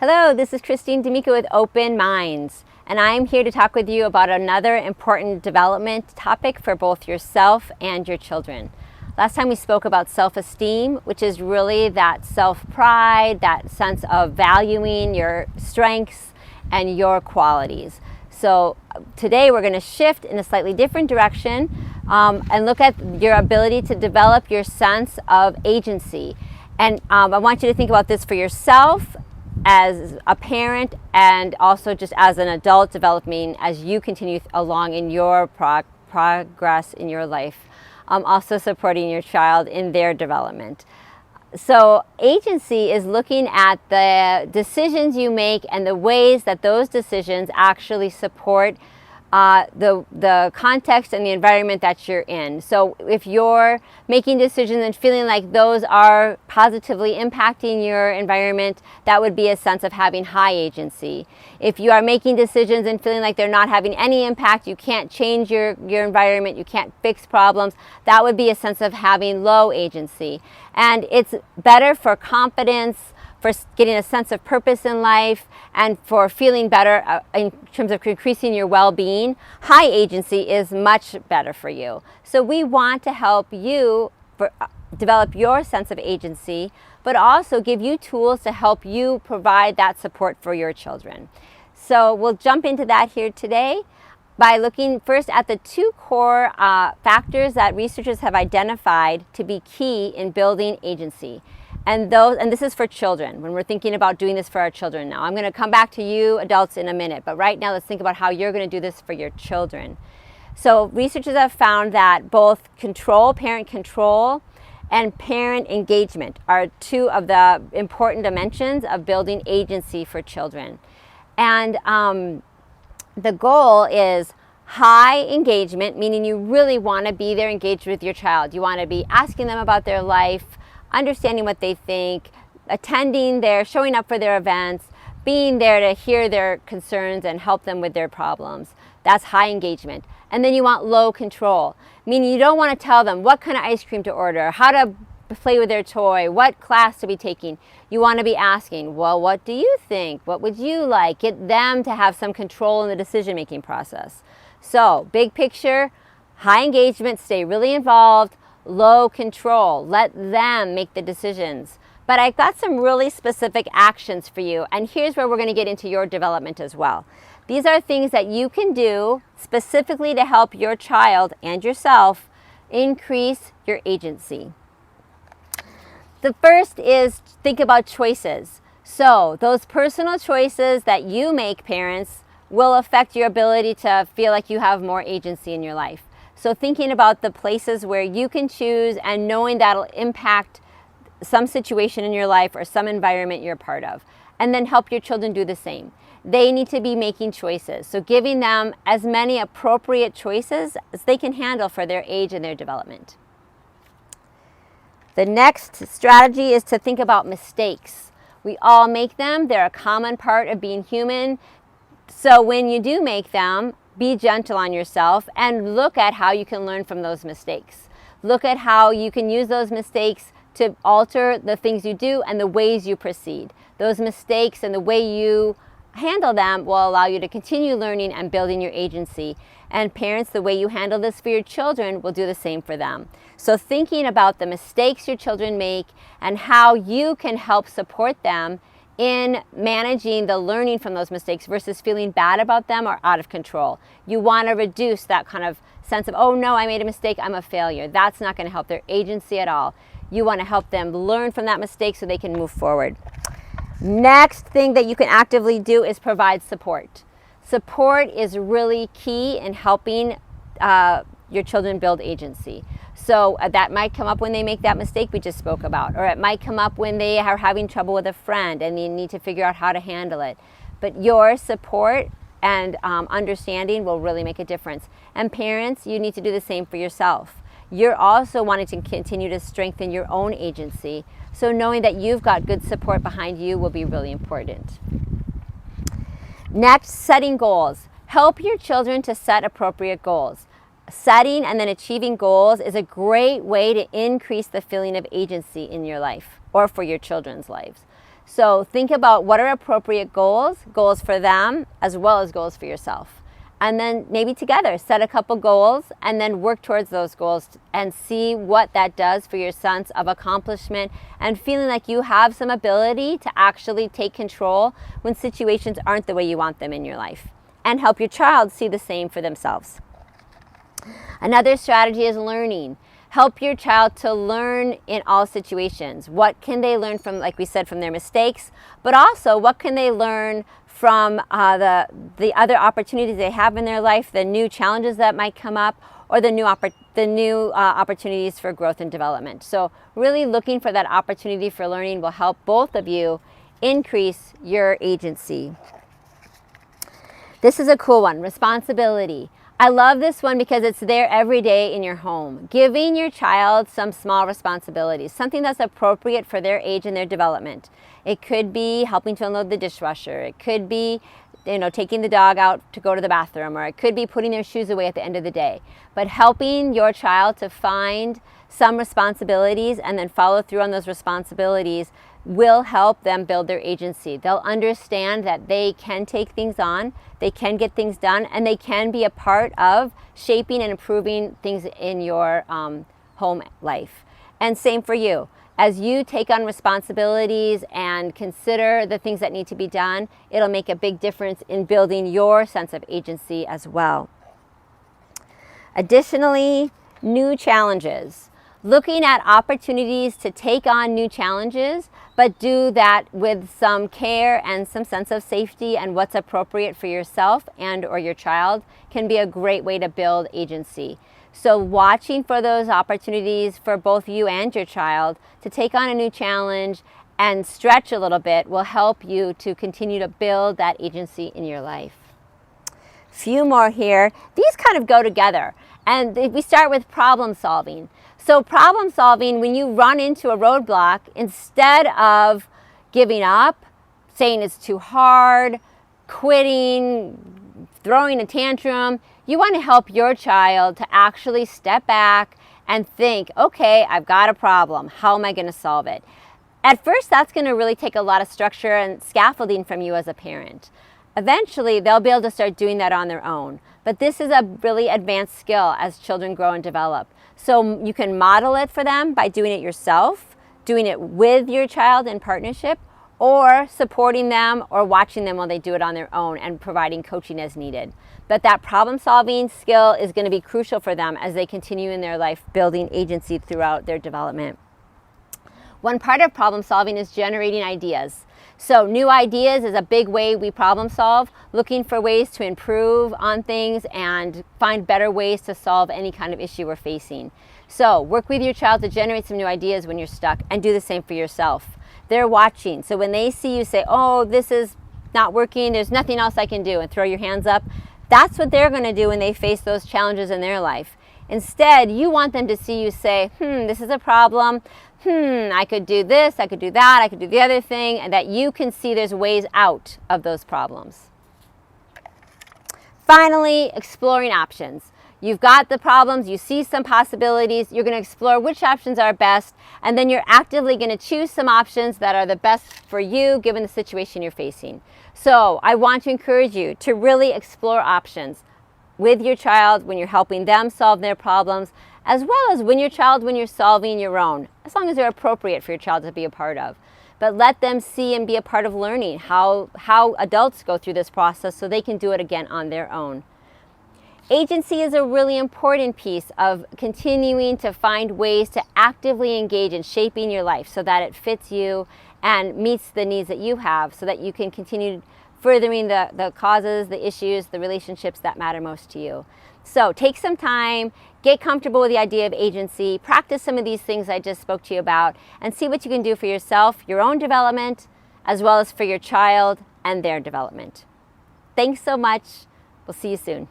Hello, this is Christine D'Amico with OpenMinds, and I'm here to talk with you about another important development topic for both yourself and your children. Last time we spoke about self-esteem, which is really that self-pride, that sense of valuing your strengths and your qualities. So today we're going to shift in a slightly different direction and look at your ability to develop your sense of agency. And I want you to think about this for yourself as a parent and also just as an adult developing as you continue along in your progress in your life. Also supporting your child in their development. So agency is looking at the decisions you make and the ways that those decisions actually support the context and the environment that you're in. So if you're making decisions and feeling like those are positively impacting your environment, that would be a sense of having high agency. If you are making decisions and feeling like they're not having any impact, you can't change your environment, you can't fix problems, that would be a sense of having low agency. And it's better for confidence, for getting a sense of purpose in life, and for feeling better in terms of increasing your well-being. High agency is much better for you. So we want to help you develop your sense of agency, but also give you tools to help you provide that support for your children. So we'll jump into that here today by looking first at the two core factors that researchers have identified to be key in building agency. And this is for children, when we're thinking about doing this for our children now. I'm going to come back to you adults in a minute, but right now let's think about how you're going to do this for your children. So researchers have found that both parent control, and parent engagement are two of the important dimensions of building agency for children. And the goal is high engagement, meaning you really want to be there engaged with your child. You want to be asking them about their life, understanding what they think, showing up for their events, being there to hear their concerns and help them with their problems. That's high engagement. And then you want low control, meaning you don't want to tell them what kind of ice cream to order, how to play with their toy, what class to be taking. You want to be asking, well, what do you think? What would you like? Get them to have some control in the decision-making process. So, big picture, high engagement, stay really involved, low control, let them make the decisions. But I've got some really specific actions for you, and here's where we're going to get into your development as well. These are things that you can do specifically to help your child and yourself increase your agency. The first is think about choices. So those personal choices that you make, parents, will affect your ability to feel like you have more agency in your life. So thinking about the places where you can choose and knowing that'll impact some situation in your life or some environment you're part of. And then help your children do the same. They need to be making choices. So giving them as many appropriate choices as they can handle for their age and their development. The next strategy is to think about mistakes. We all make them. They're a common part of being human. So when you do make them, be gentle on yourself and look at how you can learn from those mistakes. Look at how you can use those mistakes to alter the things you do and the ways you proceed. Those mistakes and the way you handle them will allow you to continue learning and building your agency. And parents, the way you handle this for your children will do the same for them. So thinking about the mistakes your children make and how you can help support them in managing the learning from those mistakes versus feeling bad about them or out of control. You want to reduce that kind of sense of, oh no, I made a mistake, I'm a failure. That's not going to help their agency at all. You want to help them learn from that mistake so they can move forward. Next thing that you can actively do is provide support. Support is really key in helping your children build agency. So that might come up when they make that mistake we just spoke about, or it might come up when they are having trouble with a friend and you need to figure out how to handle it. But your support and understanding will really make a difference. And parents, you need to do the same for yourself. You're also wanting to continue to strengthen your own agency. So knowing that you've got good support behind you will be really important. Next, setting goals. Help your children to set appropriate goals. Setting and then achieving goals is a great way to increase the feeling of agency in your life or for your children's lives. So think about what are appropriate goals for them as well as goals for yourself. And then maybe together set a couple goals and then work towards those goals and see what that does for your sense of accomplishment and feeling like you have some ability to actually take control when situations aren't the way you want them in your life, and help your child see the same for themselves. Another strategy is learning. Help your child to learn in all situations. What can they learn from, like we said, from their mistakes, but also what can they learn from the other opportunities they have in their life, the new challenges that might come up, or the new opportunities for growth and development. So really looking for that opportunity for learning will help both of you increase your agency. This is a cool one, responsibility. I love this one because it's there every day in your home. Giving your child some small responsibilities, something that's appropriate for their age and their development. It could be helping to unload the dishwasher. It could be, taking the dog out to go to the bathroom, or it could be putting their shoes away at the end of the day. But helping your child to find some responsibilities and then follow through on those responsibilities will help them build their agency. They'll understand that they can take things on, they can get things done, and they can be a part of shaping and improving things in your home life. And same for you. As you take on responsibilities and consider the things that need to be done, it'll make a big difference in building your sense of agency as well. Additionally, new challenges. Looking at opportunities to take on new challenges, but do that with some care and some sense of safety and what's appropriate for yourself and or your child can be a great way to build agency. So watching for those opportunities for both you and your child to take on a new challenge and stretch a little bit will help you to continue to build that agency in your life. Few more here. These kind of go together. And we start with problem solving. So problem solving, when you run into a roadblock, instead of giving up, saying it's too hard, quitting, throwing a tantrum, you want to help your child to actually step back and think, okay, I've got a problem. How am I going to solve it? At first, that's going to really take a lot of structure and scaffolding from you as a parent. Eventually, they'll be able to start doing that on their own. But this is a really advanced skill as children grow and develop. So you can model it for them by doing it yourself, doing it with your child in partnership, or supporting them or watching them while they do it on their own and providing coaching as needed. But that problem-solving skill is going to be crucial for them as they continue in their life building agency throughout their development. One part of problem solving is generating ideas. So new ideas is a big way we problem solve, looking for ways to improve on things and find better ways to solve any kind of issue we're facing. So work with your child to generate some new ideas when you're stuck, and do the same for yourself. They're watching. So when they see you say, oh, this is not working, there's nothing else I can do, and throw your hands up, that's what they're going to do when they face those challenges in their life. Instead, you want them to see you say, this is a problem. I could do this, I could do that, I could do the other thing, and that you can see there's ways out of those problems. Finally, exploring options. You've got the problems, you see some possibilities, you're going to explore which options are best, and then you're actively going to choose some options that are the best for you given the situation you're facing. So I want to encourage you to really explore options with your child when you're helping them solve their problems, as well as when you're solving your own, as long as they're appropriate for your child to be a part of. But let them see and be a part of learning how adults go through this process so they can do it again on their own. Agency is a really important piece of continuing to find ways to actively engage in shaping your life so that it fits you and meets the needs that you have, so that you can continue furthering the causes, the issues, the relationships that matter most to you. So take some time, get comfortable with the idea of agency, practice some of these things I just spoke to you about, and see what you can do for yourself, your own development, as well as for your child and their development. Thanks so much. We'll see you soon.